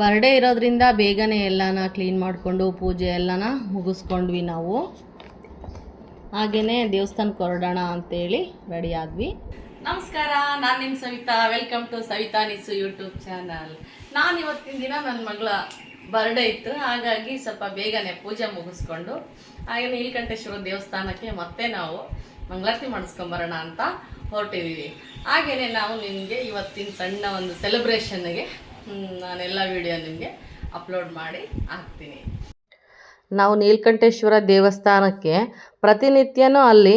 Birthday ಇರೋದ್ರಿಂದ ಬೇಗನೆ ಎಲ್ಲನ ಕ್ಲೀನ್ ಮಾಡಿಕೊಂಡು ಪೂಜೆ ಎಲ್ಲನ ಮುಗಿಸ್ಕೊಂಡ್ವಿ ನಾವು. ಹಾಗೆಯೇ ದೇವಸ್ಥಾನಕ್ಕೆ ಹೊರಡೋಣ ಅಂತೇಳಿ ರೆಡಿ ಆದ್ವಿ. ನಮಸ್ಕಾರ, ನಾನು ನಿಮ್ಮ ಸವಿತಾ. ವೆಲ್ಕಮ್ ಟು ಸವಿತಾ ನಿಸು ಯೂಟ್ಯೂಬ್ ಚಾನಲ್. ನಾನು ಇವತ್ತಿನ ದಿನ ನನ್ನ ಮಗಳ ಬರ್ಡೇ ಇತ್ತು, ಹಾಗಾಗಿ ಸ್ವಲ್ಪ ಬೇಗನೆ ಪೂಜೆ ಮುಗಿಸ್ಕೊಂಡು ಹಾಗೆ ನೀಲಕಂಠೇಶ್ವರ ದೇವಸ್ಥಾನಕ್ಕೆ ಮತ್ತೆ ನಾವು ಮಂಗಳಾರತಿ ಮಾಡಿಸ್ಕೊಂಬರೋಣ ಅಂತ ಹೊರಟಿದ್ದೀವಿ. ಹಾಗೆಯೇ ನಾವು ನಿಮಗೆ ಇವತ್ತಿನ ಸಣ್ಣ ಒಂದು ಸೆಲೆಬ್ರೇಷನ್ಗೆ ನಾನೆಲ್ಲ ವಿಡಿಯೋ ನಿಮಗೆ ಅಪ್ಲೋಡ್ ಮಾಡಿ ಹಾಕ್ತೀನಿ. ನಾವು ನೀಲಕಂಠೇಶ್ವರ ದೇವಸ್ಥಾನಕ್ಕೆ ಪ್ರತಿನಿತ್ಯನೂ ಅಲ್ಲಿ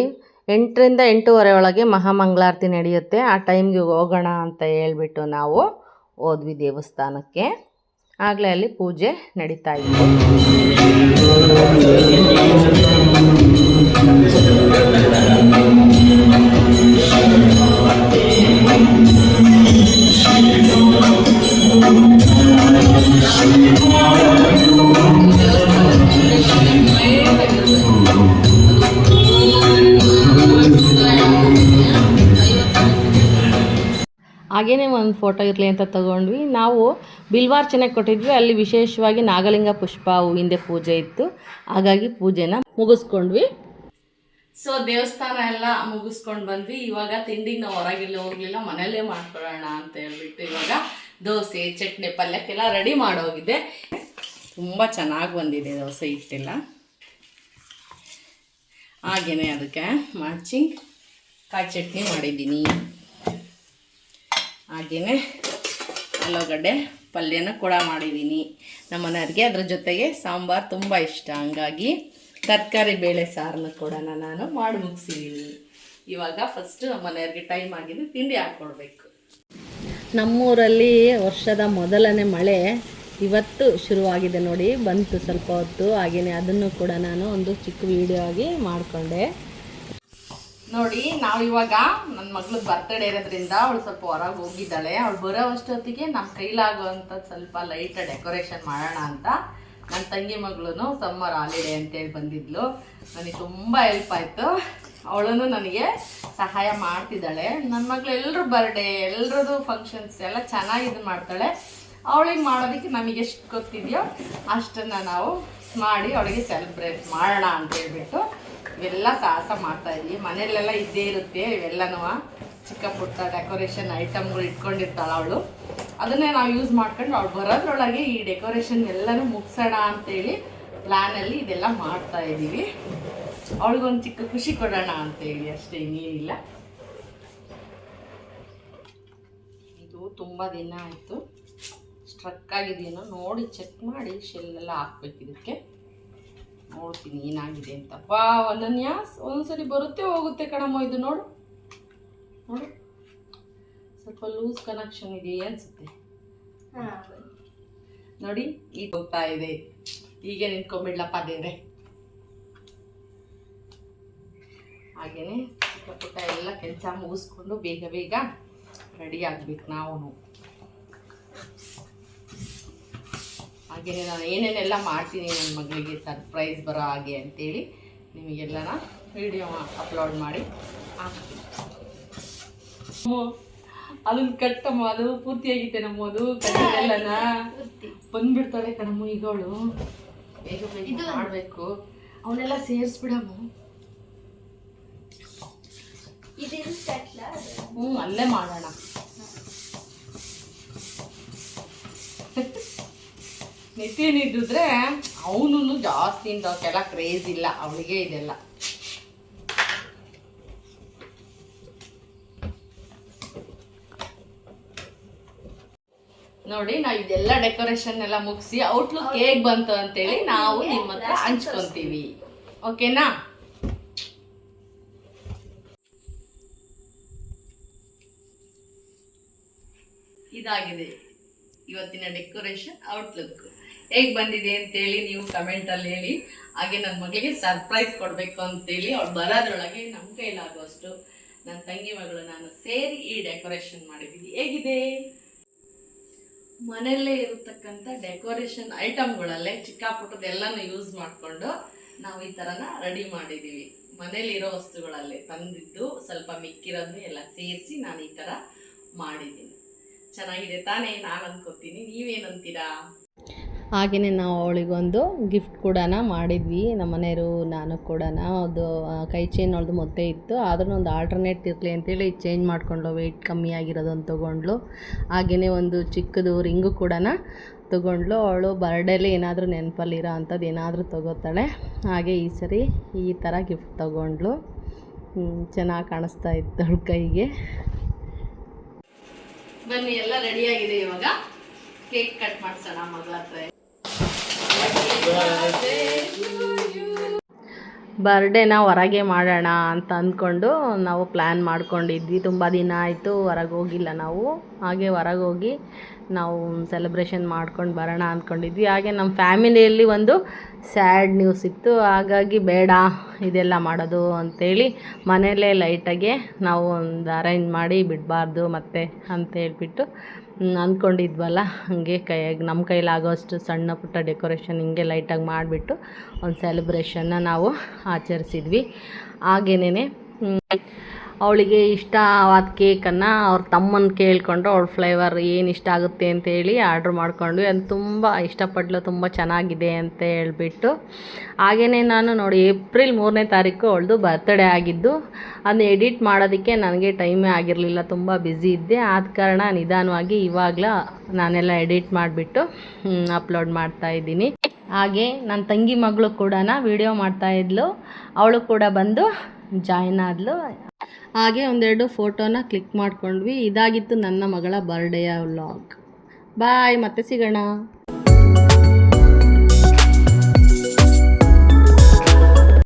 8ರಿಂದ 8:30 ಒಳಗೆ ಮಹಾಮಂಗಳಾರತಿ ನಡೆಯುತ್ತೆ. ಆ ಟೈಮ್ಗೆ ಹೋಗೋಣ ಅಂತ ಹೇಳ್ಬಿಟ್ಟು ನಾವು ಹೋದ್ವಿ ದೇವಸ್ಥಾನಕ್ಕೆ. ಆಗಲೇ ಅಲ್ಲಿ ಪೂಜೆ ನಡೀತಾ ಇತ್ತು. ಹಾಗೇ ಒಂದು ಫೋಟೋ ಇರಲಿ ಅಂತ ತಗೊಂಡ್ವಿ. ನಾವು ಬಿಲ್ವಾರ್ಚನೆ ಕೊಟ್ಟಿದ್ವಿ. ಅಲ್ಲಿ ವಿಶೇಷವಾಗಿ ನಾಗಲಿಂಗ ಪುಷ್ಪ ಹೂವಿಂದ ಪೂಜೆ ಇತ್ತು, ಹಾಗಾಗಿ ಪೂಜೆನ ಮುಗಿಸ್ಕೊಂಡ್ವಿ. ಸೊ ದೇವಸ್ಥಾನ ಎಲ್ಲ ಮುಗಿಸ್ಕೊಂಡು ಬಂದ್ವಿ. ಇವಾಗ ತಿಂಡಿಗೆ ನಾವು ಹೊರಗೆಲ್ಲ ಹೋಗಲಿಲ್ಲ, ಮನೆಯಲ್ಲೇ ಮಾಡ್ಕೊಳ್ಳೋಣ ಅಂತ ಹೇಳ್ಬಿಟ್ಟು ಇವಾಗ ದೋಸೆ, ಚಟ್ನಿ, ಪಲ್ಯಕ್ಕೆಲ್ಲ ರೆಡಿ ಮಾಡೋಗಿದೆ. ತುಂಬ ಚೆನ್ನಾಗಿ ಬಂದಿದೆ ದೋಸೆ ಹಿಟ್ಟೆಲ್ಲ. ಹಾಗೆಯೇ ಅದಕ್ಕೆ ಮ್ಯಾಚಿಂಗ್ ಕಾಯಿ ಚಟ್ನಿ ಮಾಡಿದ್ದೀನಿ. ಹಾಗೆಯೇ ಆಲೂಗಡ್ಡೆ ಪಲ್ಯನ ಕೂಡ ಮಾಡಿದ್ದೀನಿ. ನಮ್ಮ ಮನೆಯವ್ರಿಗೆ ಅದ್ರ ಜೊತೆಗೆ ಸಾಂಬಾರು ತುಂಬ ಇಷ್ಟ, ಹಂಗಾಗಿ ತರಕಾರಿ ಬೇಳೆ ಸಾರನ್ನ ಕೂಡ ನಾನು ಮಾಡಿ ಮುಗಿಸಿದ್ದೀನಿ. ಇವಾಗ ಫಸ್ಟ್ ನಮ್ಮ ಮನೆಯವ್ರಿಗೆ ಟೈಮ್ ಆಗಿದೆ, ತಿಂಡಿ ಹಾಕ್ಕೊಡ್ಬೇಕು. ನಮ್ಮೂರಲ್ಲಿ ವರ್ಷದ ಮೊದಲನೇ ಮಳೆ ಇವತ್ತು ಶುರುವಾಗಿದೆ ನೋಡಿ, ಬಂತು ಸ್ವಲ್ಪ ಹೊತ್ತು. ಹಾಗೆಯೇ ಅದನ್ನು ಕೂಡ ನಾನು ಒಂದು ಚಿಕ್ಕ ವಿಡಿಯೋ ಆಗಿ ಮಾಡಿಕೊಂಡೆ ನೋಡಿ. ನಾವು ಇವಾಗ ನನ್ನ ಮಗಳು ಬರ್ತಡೇ ಇರೋದ್ರಿಂದ ಅವಳು ಸ್ವಲ್ಪ ಹೊರಗೆ ಹೋಗಿದ್ದಾಳೆ. ಅವಳು ಬರೋ ಅಷ್ಟೊತ್ತಿಗೆ ನಮ್ಮ ಕೈಲಾಗುವಂಥ ಸ್ವಲ್ಪ ಲೈಟ್ ಡೆಕೋರೇಷನ್ ಮಾಡೋಣ ಅಂತ ನನ್ನ ತಂಗಿ ಮಗಳು ಸಮ್ಮರ್ ಹಾಲಿಡೇ ಅಂತೇಳಿ ಬಂದಿದ್ಲು. ನನಗೆ ತುಂಬ ಹೆಲ್ಪ್ ಆಯಿತು. ಅವಳನ್ನು ನನಗೆ ಸಹಾಯ ಮಾಡ್ತಿದ್ದಾಳೆ. ನನ್ನ ಮಗಳು ಎಲ್ಲರೂ ಬರ್ಡೇ, ಎಲ್ಲರದ್ದು ಫಂಕ್ಷನ್ಸ್ ಎಲ್ಲ ಚೆನ್ನಾಗಿ ಮಾಡ್ತಾಳೆ. ಅವಳಿಗೆ ಮಾಡೋದಕ್ಕೆ ನಮಗೆ ಎಷ್ಟು ಗೊತ್ತಿದೆಯೋ ಅಷ್ಟನ್ನು ನಾವು ಮಾಡಿ ಅವಳಿಗೆ ಸೆಲೆಬ್ರೇಟ್ ಮಾಡೋಣ ಅಂತ ಹೇಳ್ಬಿಟ್ಟು ಇವೆಲ್ಲ ಸಾಹಸ ಮಾಡ್ತಾಯಿದ್ವಿ. ಮನೆಯಲ್ಲೆಲ್ಲ ಇದ್ದೇ ಇರುತ್ತೆ ಇವೆಲ್ಲನೂ, ಚಿಕ್ಕ ಪುಟ್ಟ ಡೆಕೋರೇಷನ್ ಐಟಮ್ಗಳು ಇಟ್ಕೊಂಡಿರ್ತಾಳೆ ಅವಳು. ಅದನ್ನೇ ನಾವು ಯೂಸ್ ಮಾಡ್ಕೊಂಡು ಅವಳು ಬರೋದ್ರೊಳಗೆ ಈ ಡೆಕೋರೇಷನ್ ಎಲ್ಲನೂ ಮುಗಿಸೋಣ ಅಂತೇಳಿ ಪ್ಲ್ಯಾನಲ್ಲಿ ಇದೆಲ್ಲ ಮಾಡ್ತಾಯಿದ್ದೀವಿ. ಅವಳಿಗೊಂದು ಚಿಕ್ಕ ಖುಷಿ ಕೊಡೋಣ ಅಂತೇಳಿ ಅಷ್ಟೇ, ಇನ್ನೇನಿಲ್ಲ. ಇದು ತುಂಬ ದಿನ ಆಯಿತು, ಸ್ಟ್ರಕ್ ಆಗಿದೆಯೇನೋ ನೋಡಿ ಚೆಕ್ ಮಾಡಿ ಶೆಲ್ಲೆಲ್ಲ ಹಾಕ್ಬೇಕು. ಇದಕ್ಕೆ ನೋಡ್ತೀನಿ ಏನಾಗಿದೆ ಅಂತ. ಅನನ್ಯ ಒಂದ್ಸರಿ ಬರುತ್ತೆ ಹೋಗುತ್ತೆ ಕಣಮ್ಮ. ಇದು ನೋಡು ನೋಡು, ಸ್ವಲ್ಪ ಲೂಸ್ ಕನೆಕ್ಷನ್ ಇದೆ ಅನ್ಸುತ್ತೆ ನೋಡಿ. ಈಗ ಹೋಗ್ತಾ ಇದೆ. ಹೀಗೆ ನಿಂತ್ಕೊಂಡ್ಬಿಡ್ಲಪ್ಪ ದೇವ್ರೆ. ಹಾಗೇನೆ ಚಿಕ್ಕ ಪುಟ್ಟ ಎಲ್ಲ ಕೆಲಸ ಮುಗಿಸ್ಕೊಂಡು ಬೇಗ ಬೇಗ ರೆಡಿ ಆಗ್ಬೇಕು ನಾವು. ಹಾಗೆಯೇ ನಾನು ಏನೇನೆಲ್ಲ ಮಾಡ್ತೀನಿ ನನ್ನ ಮಗಳಿಗೆ ಸರ್ಪ್ರೈಸ್ ಬರೋ ಹಾಗೆ ಅಂತೇಳಿ ನಿಮಗೆಲ್ಲನ ವಿಡಿಯೋ ಅಪ್ಲೋಡ್ ಮಾಡಿ ಹಾಕ್ತೀನಿ. ಅದನ್ನು ಕಟ್ಟಮ್ಮ, ಅದು ಪೂರ್ತಿಯಾಗಿತ್ತೆ ನಮ್ಮದು ಕಟ್ಟೆಲ್ಲನ ಬಂದ್ಬಿಡ್ತಾಳೆ ಕಣಮ್ಮ. ಈಗ ಅವಳು ಬೇಗ ಬೇಗ ಮಾಡಬೇಕು. ಅವನ್ನೆಲ್ಲ ಸೇರಿಸ್ಬಿಡಮ್ಮ. ಅಲ್ಲೇ ಮಾಡೋಣ. ನಿತಿನಿದ್ರೆ ಅವನು ಜಾಸ್ತಿ ಇಂಥವಕ್ಕೆಲ್ಲ ಕ್ರೇಜ್ ಇಲ್ಲ, ಅವಳಿಗೆ ಇದೆಲ್ಲ. ನೋಡಿ, ನಾವು ಇದೆಲ್ಲ ಡೆಕೋರೇಷನ್ ಎಲ್ಲ ಮುಗಿಸಿ ಔಟ್ಲುಕ್ ಹೇಗೆ ಬಂತು ಅಂತೇಳಿ ನಾವು ನಿಮ್ಮ ಹತ್ರ ಹಂಚ್ಕೊಂತೀವಿ, ಓಕೆನಾ? ಇದಾಗಿದೆ ಇವತ್ತಿನ ಡೆಕೋರೇಷನ್ ಔಟ್ಲುಕ್. ಹೇಗೆ ಬಂದಿದೆ ಅಂತೇಳಿ ನೀವು ಕಮೆಂಟಲ್ಲಿ ಹೇಳಿ. ಹಾಗೆ ನನ್ನ ಮಗಳಿಗೆ ಸರ್ಪ್ರೈಸ್ ಕೊಡಬೇಕು ಅಂತೇಳಿ ಅವಳು ಬರೋದ್ರೊಳಗೆ ನಮ್ಮ ಕೈಲಾಗುವಷ್ಟು ನನ್ನ ತಂಗಿ ಮಗಳು ನಾನು ಸೇರಿ ಈ ಡೆಕೋರೇಷನ್ ಮಾಡಿದ್ದೀವಿ. ಹೇಗಿದೆ? ಮನೆಯಲ್ಲೇ ಇರತಕ್ಕಂಥ ಡೆಕೋರೇಷನ್ ಐಟಮ್ಗಳಲ್ಲೇ ಚಿಕ್ಕ ಪುಟ್ಟದೆಲ್ಲನೂ ಯೂಸ್ ಮಾಡಿಕೊಂಡು ನಾವು ಈ ಥರನ ರೆಡಿ ಮಾಡಿದ್ದೀವಿ. ಮನೇಲಿರೋ ವಸ್ತುಗಳಲ್ಲೇ ತಂದಿದ್ದು ಸ್ವಲ್ಪ ಮಿಕ್ಕಿರೋದನ್ನೇ ಎಲ್ಲ ಸೇರಿಸಿ ನಾನು ಈ ಥರ ಮಾಡಿದ್ದೀನಿ. ಚೆನ್ನಾಗಿದೆ ತಾನೇ? ನಾನು ಅನ್ಕೋತೀನಿ, ನೀವೇನಂತೀರಾ? ಹಾಗೆಯೇ ನಾವು ಅವಳಿಗೊಂದು ಗಿಫ್ಟ್ ಕೂಡ ಮಾಡಿದ್ವಿ, ನಮ್ಮ ಮನೆಯವರು ನಾನು ಕೂಡ. ಅದು ಕೈ ಚೈನ್ ಅವಳದು ಮೊದಲೇ ಇತ್ತು, ಆದ್ರೂ ಒಂದು ಆಲ್ಟರ್ನೇಟ್ ಇರಲಿ ಅಂತೇಳಿ ಚೇಂಜ್ ಮಾಡಿಕೊಂಡು ವೆಯ್ಟ್ ಕಮ್ಮಿ ಆಗಿರೋದೊಂದು ತೊಗೊಂಡ್ಳು. ಹಾಗೆಯೇ ಒಂದು ಚಿಕ್ಕದು ರಿಂಗು ಕೂಡ ತೊಗೊಂಡ್ಳು. ಅವಳು ಬರ್ಡೇಲಿ ಏನಾದರೂ ನೆನಪಲ್ಲಿರೋ ಅಂಥದ್ದು ಏನಾದರೂ ತೊಗೋತಾಳೆ. ಹಾಗೆ ಈ ಸರಿ ಈ ಥರ ಗಿಫ್ಟ್ ತೊಗೊಂಡ್ಳು. ಚೆನ್ನಾಗಿ ಕಾಣಿಸ್ತಾ ಇತ್ತು ಅವಳ ಕೈಗೆ. ಬನ್ನಿ, ಎಲ್ಲ ರೆಡಿಯಾಗಿದೆ. ಇವಾಗ ಕೇಕ್ ಕಟ್ ಮಾಡಿಸೋಣ ಮಗಳ ಹತ್ರ. ಬರ್ಡೇನ ಹೊರಗೆ ಮಾಡೋಣ ಅಂತ ಅಂದ್ಕೊಂಡು ನಾವು ಪ್ಲ್ಯಾನ್ ಮಾಡ್ಕೊಂಡಿದ್ವಿ. ತುಂಬ ದಿನ ಆಯಿತು ಹೊರಗೆ ಹೋಗಿಲ್ಲ ನಾವು. ಹಾಗೆ ಹೊರಗೆ ಹೋಗಿ ನಾವು ಸೆಲೆಬ್ರೇಷನ್ ಮಾಡ್ಕೊಂಡು ಬರೋಣ ಅಂದ್ಕೊಂಡಿದ್ವಿ. ಹಾಗೆ ನಮ್ಮ ಫ್ಯಾಮಿಲಿಯಲ್ಲಿ ಒಂದು ಸ್ಯಾಡ್ ನ್ಯೂಸ್ ಇತ್ತು. ಹಾಗಾಗಿ ಬೇಡ ಇದೆಲ್ಲ ಮಾಡೋದು ಅಂಥೇಳಿ ಮನೆಯಲ್ಲೇ ಲೈಟಾಗೆ ನಾವು ಒಂದು ಅರೇಂಜ್ ಮಾಡಿ ಬಿಡಬಾರ್ದು ಮತ್ತೆ ಅಂತ ಹೇಳ್ಬಿಟ್ಟು ಅಂದ್ಕೊಂಡಿದ್ವಲ್ಲ. ಹಾಗೆ ನಮ್ಮ ಕೈಲಾಗೋಷ್ಟು ಸಣ್ಣ ಪುಟ್ಟ ಡೆಕೋರೇಷನ್ ಹಿಂಗೆ ಲೈಟಾಗಿ ಮಾಡಿಬಿಟ್ಟು ಒಂದು ಸೆಲೆಬ್ರೇಷನ್ನ ನಾವು ಆಚರಿಸಿದ್ವಿ. ಹಾಗೇನೇ ಅವಳಿಗೆ ಇಷ್ಟವಾದ ಕೇಕನ್ನು ಅವ್ರ ತಮ್ಮನ ಕೇಳಿಕೊಂಡು ಅವಳ ಫ್ಲೇವರ್ ಏನು ಇಷ್ಟ ಆಗುತ್ತೆ ಅಂತೇಳಿ ಆರ್ಡ್ರ್ ಮಾಡ್ಕೊಂಡ್ವಿ. ಅದು ತುಂಬ ಇಷ್ಟಪಟ್ಟಳು, ತುಂಬ ಚೆನ್ನಾಗಿದೆ ಅಂತ ಹೇಳ್ಬಿಟ್ಟು. ಹಾಗೆಯೇ ನಾನು ನೋಡಿ ಏಪ್ರಿಲ್ 3ನೇ ತಾರೀಕು ಅವಳದು ಬರ್ತ್ಡೇ ಆಗಿದ್ದು. ಅದನ್ನ ಎಡಿಟ್ ಮಾಡೋದಕ್ಕೆ ನನಗೆ ಟೈಮೇ ಆಗಿರಲಿಲ್ಲ, ತುಂಬ ಬ್ಯುಸಿ ಇದ್ದೆ. ಆದ ಕಾರಣ ನಿಧಾನವಾಗಿ ಇವಾಗಲೂ ನಾನೆಲ್ಲ ಎಡಿಟ್ ಮಾಡಿಬಿಟ್ಟು ಅಪ್ಲೋಡ್ ಮಾಡ್ತಾಯಿದ್ದೀನಿ. ಹಾಗೆ ನನ್ನ ತಂಗಿ ಮಗಳು ಕೂಡ ವಿಡಿಯೋ ಮಾಡ್ತಾಯಿದ್ಲು, ಅವಳು ಕೂಡ ಬಂದು ಜಾಯ್ನ್ ಆದಳು. ಹಾಗೆ ಒಂದೆರಡು ಫೋಟೋನ ಕ್ಲಿಕ್ ಮಾಡ್ಕೊಂಡ್ವಿ. ಇದಾಗಿತ್ತು ನನ್ನ ಮಗಳ ಬರ್ಡೇಯ ವ್ಲಾಗ್. ಬಾಯ್, ಮತ್ತೆ ಸಿಗೋಣ.